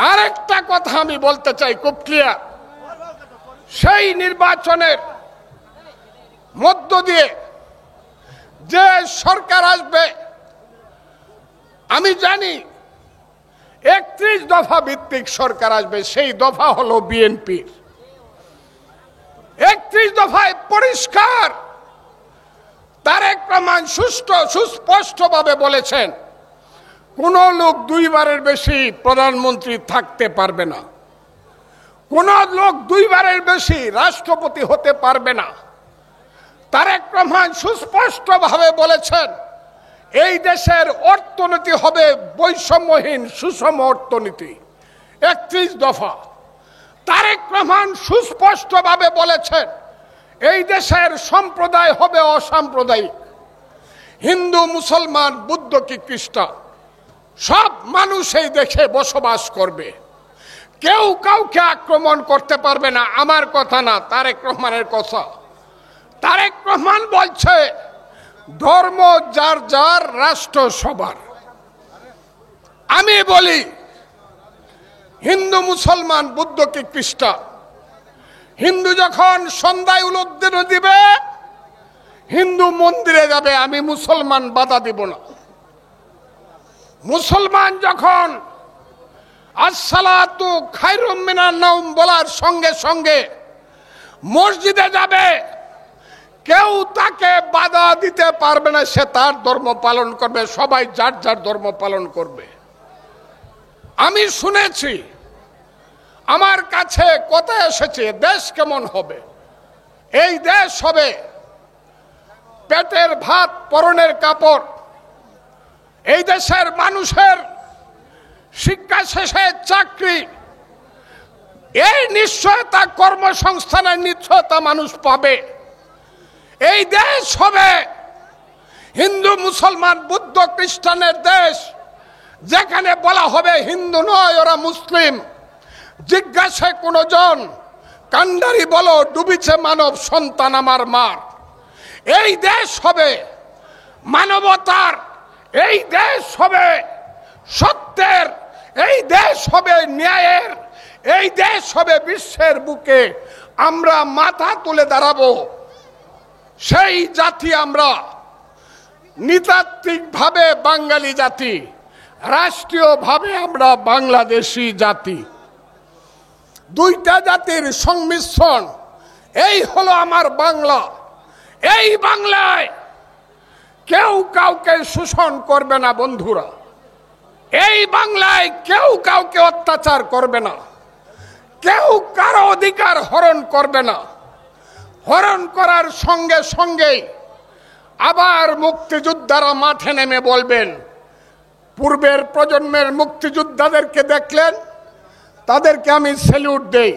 আরেকটা কথা আমি বলতে চাই খুব ক্লিয়ার, সেই নির্বাচনের মধ্য দিয়ে যে সরকার আসবে, আমি জানি 31 দফা ভিত্তিক সরকার আসবে। সেই দফা হলো বিএনপির। 31 দফায় পরিষ্কার তারেক রহমান সুস্পষ্টভাবে বলেছেন কোন লোক দুইবারের বেশি প্রধানমন্ত্রী থাকতে পারবে না, কোন লোক দুইবারের বেশি রাষ্ট্রপতি হতে পারবে না। তারেক রহমান সুস্পষ্টভাবে বলেছেন এই দেশের অর্থনীতি হবে বৈষম্যহীন সুষম অর্থনীতি। 31 দফা। তারেক রহমান সুস্পষ্টভাবে বলেছেন এই দেশের সম্প্রদায় হবে অসাম্প্রদায়িক, হিন্দু মুসলমান বৌদ্ধ কি খ্রিস্টান সব মানুষ এই দেশে বসবাস করবে, কেউ কাউকে আক্রমণ করতে পারবে না। আমার কথা না, তারেক রহমানের কথা। তারেক রহমান বলছে ধর্ম যার যার, রাষ্ট্র সবার। আমি বলি হিন্দু মুসলমান বৌদ্ধ কি খ্রিস্টান, হিন্দু যখন সন্ধ্যায় উলুধ্বনি দিবে হিন্দু মন্দিরে যাবে, আমি মুসলমান বাধা দিব না। মুসলমান যখন আসসালাতু খায়রুম মিনান নাওম বলার সঙ্গে সঙ্গে মসজিদে যাবে, কেউ তাকে বাধা দিতে পারবে না, সে তার ধর্ম পালন করবে, সবাই যার যার ধর্ম পালন করবে। আমি শুনেছি, আমার কাছে কথা এসেছে দেশ কেমন হবে। এই দেশ হবে পেটের ভাত পরনের কাপড়। এই দেশের মানুষের শিক্ষা শেষে চাকরি, এই নিশ্চয়তা, কর্মসংস্থানের নিশ্চয়তা মানুষ পাবে। এই দেশ হবে হিন্দু মুসলমান বৌদ্ধ খ্রিস্টানের দেশ, যেখানে বলা হবে হিন্দু নয় ওরা মুসলিম। জিজ্ঞাসা কোন জন কান্ডারি বলো ডুবিছে মানব সন্তান আমার মার। এই দেশ হবে মানবতার, এই দেশ হবে সত্যের, এই দেশ হবে ন্যায়ের, এই দেশ হবে বিশ্বের বুকে আমরা মাথা তুলে দাঁড়াবো। সেই জাতি আমরা, নৃতাত্ত্বিকভাবে বাঙালি জাতি, রাষ্ট্রীয়ভাবে আমরা বাংলাদেশি জাতি। দুইটা জাতির সংমিশ্রণ, এই হলো আমার বাংলা। এই বাংলায় কেউ কাউকে শোষণ করবে না বন্ধুরা, এই বাংলায় কেউ কাউকে অত্যাচার করবে না, কেউ কারো অধিকার হরণ করবে না। হরণ করার সঙ্গে সঙ্গেই আবার মুক্তিযোদ্ধারা মাঠে নেমে বলবেন, পূর্বের প্রজন্মের মুক্তিযোদ্ধাদেরকে দেখলেন, তাদেরকে আমি স্যালুট দেই।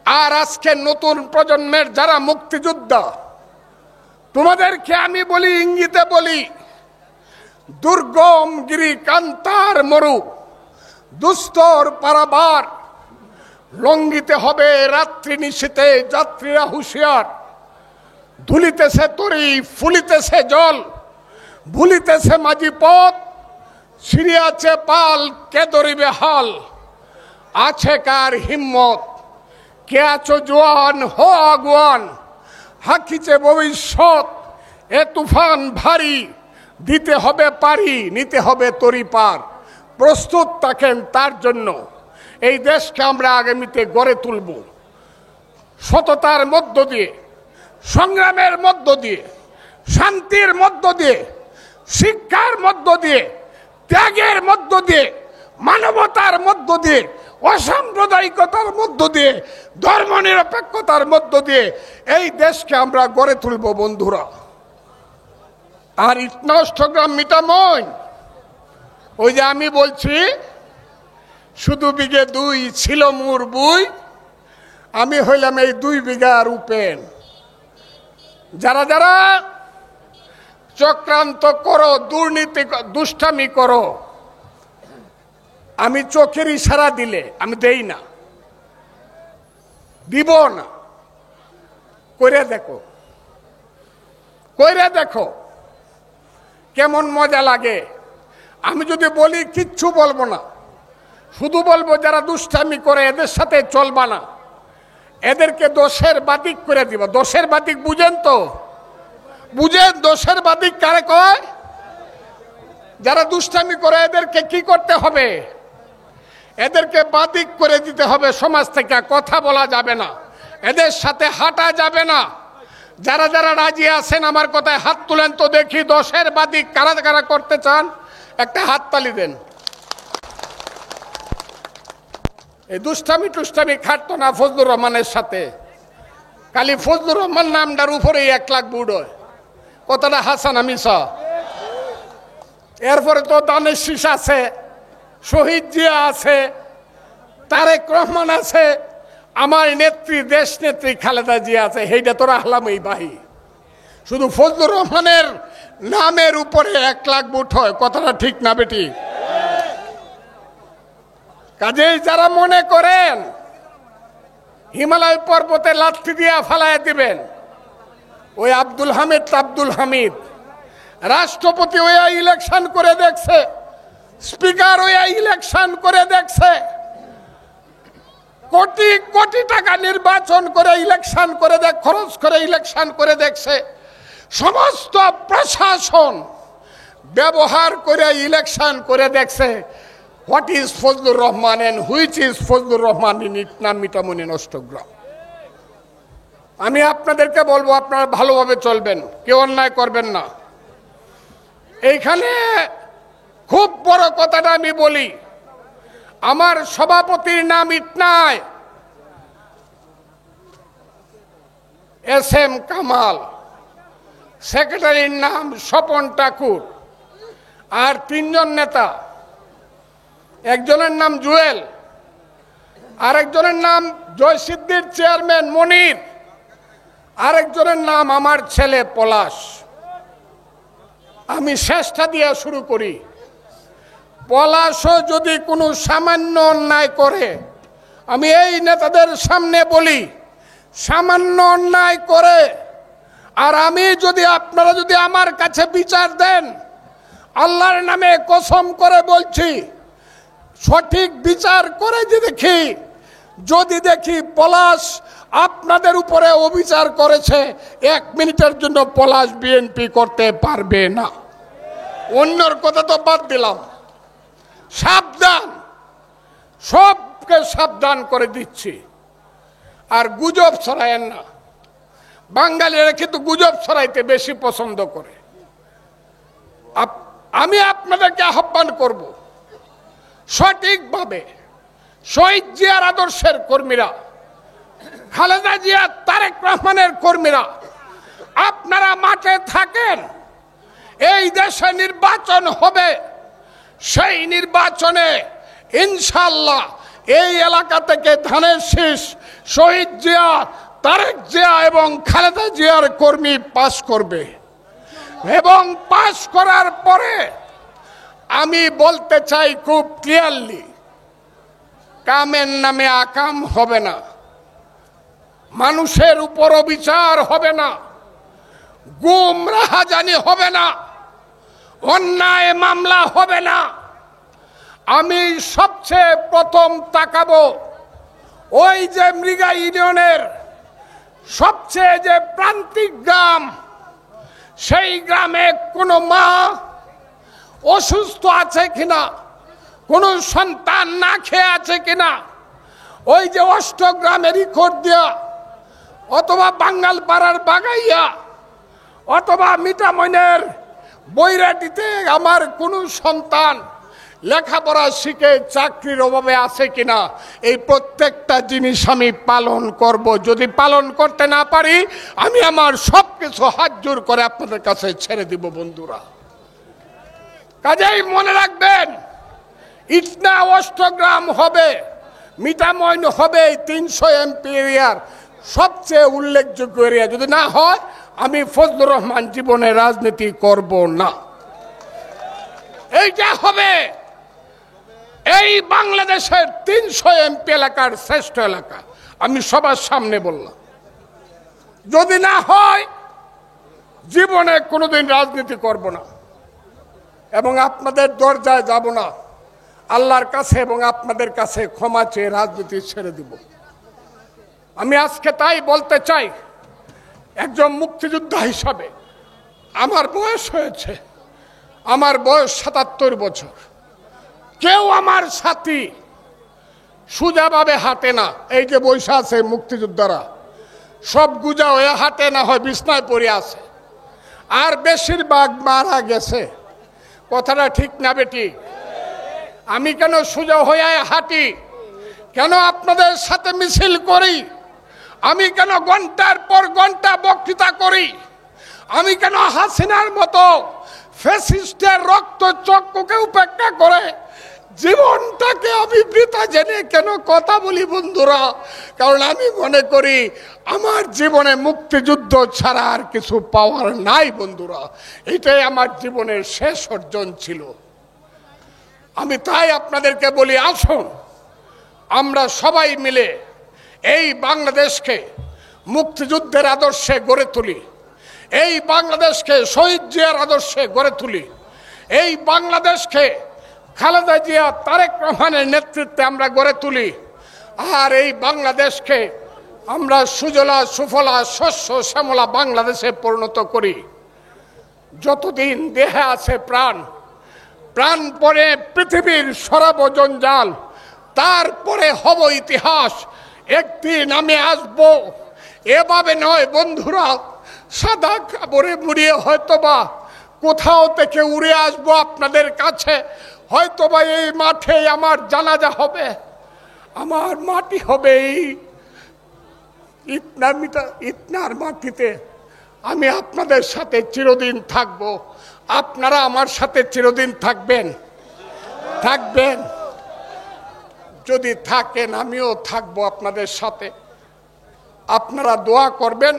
আর আজকে নতুন প্রজন্মের যারা মুক্তিযোদ্ধা, তোমাদেরকে আমি বলি, ইঙ্গিতে বলি, দুর্গম গিরি কান্তার মরু দুস্তর পারাবার, লঙ্ঘিতে হবে রাত্রি নিশীতে যাত্রীরা হুঁশিয়ার। ধুলিতেছে তরি ফুলিতেছে জল, ভুলিতেছে মাঝি পথ, ছিড়িয়াছে পাল কে ধরিবে হাল। আছে কার হিম্মত, কে আছো জোয়ান হো আগুয়ান, হাকিছে ভবিষ্যৎ এ তুফান ভারী, দিতে হবে পারি নিতে হবে তরি পার। প্রস্তুত থাকেন তার জন্য। এই দেশকে আমরা আগামীতে গড়ে তুলব সততার মধ্য দিয়ে, সংগ্রামের মধ্য দিয়ে, শান্তির মধ্য দিয়ে, শিক্ষার মধ্য দিয়ে, ত্যাগের মধ্য দিয়ে, মানবতার মধ্য দিয়ে, অসাম্প্রদায়িকতার মধ্য দিয়ে, ধর্মনিরপেক্ষতার মধ্য দিয়ে এই দেশকে আমরা গড়ে তুলব বন্ধুরা। আর ইটনষ্টগ্রাম মিটামইন, ওই যে আমি বলছি শুধু বিঘে 2 ছিল মোর বুই, আমি হইলাম এই 2 বিঘার উপেন। যারা যারা চক্রান্ত করো, দুর্নীতি দুষ্টামি করো, আমি চোখের ইশারা দিলে আমি দেই না, দিব না। কইরা দেখো, কইরা দেখো কেমন মজা লাগে। আমি যদি বলি কিচ্ছু বলবো না, শুধু বলবো যারা দুষ্টামি করে এদের সাথে চলবা না, এদেরকে দোষের বাতিক করে দিব। দোষের বাতিক বুঝেন তো? বুঝেন দোষের বাতিক কারে কয়? যারা দুষ্টামি করে এদেরকে কি করতে হবে? এদেরকে বাতিক করে দিতে হবে সমাজ থেকে। কথা বলা যাবে না, এদের সাথে হাঁটা যাবে না। যারা যারা রাজি আছেন আমার কথায় হাত তুলেন তো দেখি। দোষের বাতিক কারা কারা করতে চান একটা হাততালি দেন। এই দুষ্টামি টুষ্টামি খাটতো না ফজলুর রহমানের সাথে। খালি ফজলুর রহমান নামটার উপরেই 1 লাখ বুট হয়। কথাটা হাসান আমিসা। এরপরে তো দানেশ শীষ আছে, শহীদ জিয়া আছে, তারেক রহমান আছে, আমার নেত্রী দেশ নেত্রী খালেদা জিয়া আছে। সেইটা তো রাখলাম এই বাহি। শুধু ফজলুর রহমানের নামের উপরে 1 লাখ বুট হয়। কথাটা ঠিক না বেটি? কাজেই যারা মনে করেন হিমালয় পর্বতে লাঠি দিয়া ফালাইয়া দিবেন, ওই আব্দুল হামিদ রাষ্ট্রপতি ওয়া ইলেকশন করে দেখছে, স্পিকার ওয়া ইলেকশন করে দেখছে, কোটি কোটি টাকা নির্বাচন করে ইলেকশন করে খরচ করে ইলেকশন করে দেখছে, সমস্ত প্রশাসন ব্যবহার করে ইলেকশন করে দেখছে। What is Fazlur Rahman and which is Fazlur Rahman in Itna Mithamain Noshtogram. আমি আপনাদেরকে বলবো আপনারা ভালোভাবে চলবেন, কেউ অন্যায় করবেন না। এইখানে খুব বড় কথাটা আমি বলি, আমার সভাপতির নাম ইটনায় SM কামাল, সেক্রেটারির নাম স্বপন ঠাকুর, আর 3 জন নেতা। একজনের নাম জুয়েল, আরেকজনের নাম জয়সিদ্ধির চেয়ারম্যান মনির, আরেকজনের নাম আমার ছেলে পলাশ। আমি শেষটা দিয়ে শুরু করি। পলাশও যদি কোনো সামান্য অন্যায় করে, আমি এই নেতাদের সামনে বলি, সামান্য অন্যায় করে আর আমি যদি, আপনারা যদি আমার কাছে বিচার দেন, আল্লাহর নামে কসম করে বলছি, সঠিক বিচার করে যদি দেখি পলাশ আপনাদের উপরে অবিচার করেছে, 1 মিনিটের জন্য পলাশ বিএনপি করতে পারবে না। অন্যর কথা তো বাদ দিলাম। সাবধান, সবকে সাবধান করে দিচ্ছি। আর গুজব ছড়ায়েন না। বাঙালিরা কিন্তু গুজব ছড়াইতে বেশি পছন্দ করে। আমি আপনাদেরকে আহ্বান করব, সঠিকভাবে শহীদ জিয়ার আদর্শের কর্মীরা, খালেদা জিয়া তারেক রহমানের কর্মীরা, আপনারা মাঠে থাকেন। এই দেশে নির্বাচন হবে, সেই নির্বাচনে ইনশাআল্লাহ এই এলাকা থেকে ধানের শীষ শহীদ জিয়া, তারেক জিয়া এবং খালেদা জিয়ার কর্মী পাস করবে। এবং পাস করার পরে আমি বলতে চাই খুব ক্লিয়ারলি, কামের নামে আকাম হবে না, মানুষের উপর বিচার হবে না, গুম রাহাজানি হবে না, অন্যায় মামলা হবে না। আমি সবচেয়ে প্রথম তাকাবো ওই যে মৃগা ইউনিয়নের সবচেয়ে যে প্রান্তিক গ্রাম, সেই গ্রামে কোনো মা অসুস্থ আছে কিনা, কোন সন্তান না খেয়ে আছে কিনা, ওই যে অষ্টগ্রামেরই খোরদিয়া অথবা বাঙ্গালপাড়ার বাগাইয়া অথবা মিঠামইনের বৈরাটিতে আমার কোন সন্তান লেখাপড়া শিখে চাকরির অভাবে আছে কিনা, এই প্রত্যেকটা জিনিস আমি পালন করব। যদি পালন করতে না পারি, আমি আমার সবকিছু হাত জোর করে আপনাদের কাছে ছেড়ে দিব বন্ধুরা। কাজেই মনে রাখবেন, ইটনা অষ্টগ্রাম হবে, মিঠামইন হবে 300 MP এরিয়ার সবচেয়ে উল্লেখযোগ্য এরিয়া। যদি না হয়, আমি ফজলুর রহমান জীবনে রাজনীতি করব না। এইটা হবে এই বাংলাদেশের 300 MP এলাকার শ্রেষ্ঠ এলাকা। আমি সবার সামনে বললাম, যদি না হয় জীবনে কোনোদিন রাজনীতি করব না এবং আপনাদের দরজায় যাব না। আল্লাহর কাছে এবং আপনাদের কাছে ক্ষমা চেয়ে রাজনীতি ছেড়ে দিব। আমি আজকে তাই বলতে চাই, একজন মুক্তিযোদ্ধা হিসাবে আমার বয়স হয়েছে, আমার বয়স ৭৭ বছর। কেউ আমার সাথী সোজাভাবে হাঁটে না। এই যে বৈশা আছে মুক্তিযোদ্ধারা, সব গুজা হয়ে হাঁটে না, হয় বিছনায় পড়ে আছে, আর বেশিরভাগ মারা গেছে। কথাটা ঠিক না বেটি? আমি কেন সোজা হয়ে হাঁটি? কেন আপনাদের সাথে মিছিল করি? আমি কেন ঘন্টার পর ঘন্টা বক্তৃতা করি? আমি কেন হাসিনার মতো ফ্যাসিস্টের রক্ত চক্ষুকে উপেক্ষা করে জীবনটাকে আমি বৃথা জেনে কেন কথা বলি বন্ধুরা? কারণ আমি মনে করি আমার জীবনে মুক্তিযুদ্ধ ছাড়া আর কিছু পাওয়ার নাই বন্ধুরা। এটাই আমার জীবনের শেষ অর্জন ছিল। আমি তাই আপনাদেরকে বলি, আসুন আমরা সবাই মিলে এই বাংলাদেশকে মুক্তিযুদ্ধের আদর্শে গড়ে তুলি, এই বাংলাদেশকে শহীদ জিয়ার আদর্শে গড়ে তুলি, এই বাংলাদেশকে খালেদা জিয়া তারেক রহমানের নেতৃত্বে আমরা গড়ে তুলি, আর এই বাংলাদেশকে আমরা সুজলা সুফলা শস্য শ্যামলা বাংলাদেশে পরিণত করি। যতদিন দেহে আছে প্রাণ, প্রাণ পরে পৃথিবীর সর্বজঞ্জাল, তারপরে হব ইতিহাস। একদিন আমি আসব, এভাবে নয় বন্ধুরা, সাদা কাপড়ে মুড়িয়ে হয়তোবা কোথাও থেকে উড়ে আসব আপনাদের কাছে। হয়তোবা এই মাঠে আমার জানাজা হবে, আমার মাটি হবে এই ইটনার মাটিতে। আমি আপনাদের সাথে চিরদিন থাকব, আপনারা আমার সাথে চিরদিন থাকবেন। যদি থাকেন আমিও থাকবো আপনাদের সাথে। আপনারা দোয়া করবেন,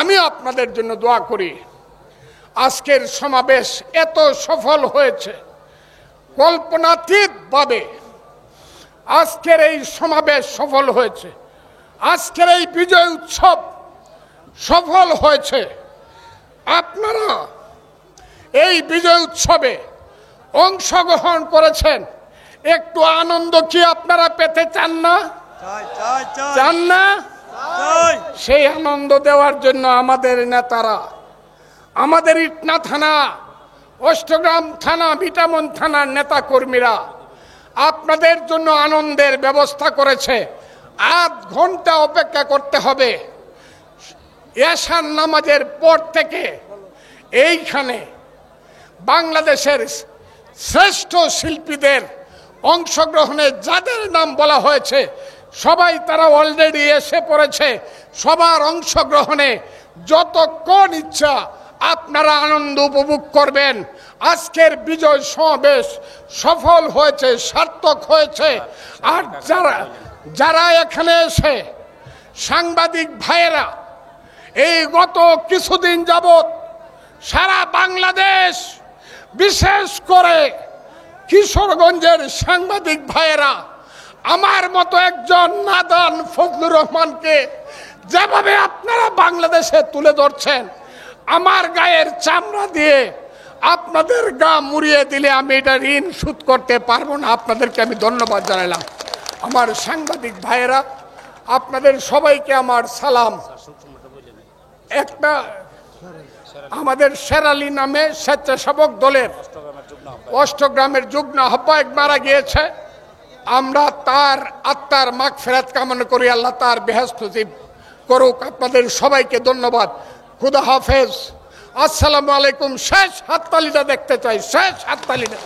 আমি আপনাদের জন্য দোয়া করি। আজকের সমাবেশ এত সফল হয়েছে কল্পনাতীতভাবে। আজকের এই সমাবেশ সফল হয়েছে, আজকের এই বিজয় উৎসব সফল হয়েছে। আপনারা এই বিজয় উৎসবে অংশগ্রহণ করেছেন, একটু আনন্দ কি আপনারা পেতে চান না? চান না? সেই আনন্দ দেওয়ার জন্য আমাদের নেতারা, আমাদের ইটনা থানা, অষ্টগ্রাম থানা, ভিটামন থানার নেতা কর্মীরা আপনাদের জন্য আনন্দের ব্যবস্থা করেছে। আধ ঘন্টা অপেক্ষা করতে হবে। এশার নামাজের পর থেকে এইখানে বাংলাদেশের শ্রেষ্ঠ শিল্পীদের অংশগ্রহণে যাদের নাম বলা হয়েছে সবাই তারা অলরেডি এসে পড়েছে। সবার অংশগ্রহণে যতক্ষণ ইচ্ছা আপনারা আনন্দ উপভোগ করবেন। আজকের বিজয় সমাবেশ সফল হয়েছে, সার্থক হয়েছে। আর যারা এখানে এসে সাংবাদিক ভাইয়েরা এই গত কিছুদিন যাবৎ সারা বাংলাদেশ, বিশেষ করে কিশোরগঞ্জের সাংবাদিক ভাইয়েরা আমার মতো একজন নাদান ফজলুর রহমানকে যেভাবে আপনারা বাংলাদেশে তুলে ধরছেন, আমার গায়ের চামড়া দিয়ে আপনাদের গা মুড়িয়ে দিলে আমি এটা ঋণ শোধ করতে পারবো না। আপনাদেরকে আমি ধন্যবাদ জানালাম। আমার সাংবাদিক ভাইয়েরা, আপনাদের সবাইকে আমার সালাম। একটা আমাদের শেরালি নামে স্বেচ্ছাসেবক দলের অষ্টগ্রামের যুগ্ম আহ্বায়ক মারা গিয়েছে। আমরা তার আত্মার মাগফিরাত কামনা করি, আল্লাহ তার বেহেশত নসিব করুক। আপনাদের সবাইকে ধন্যবাদ। খুদা হাফেজ। আসসালামু আলাইকুম। শেষ হাততালিটা দেখতে চাই, শেষ হাততালিটা।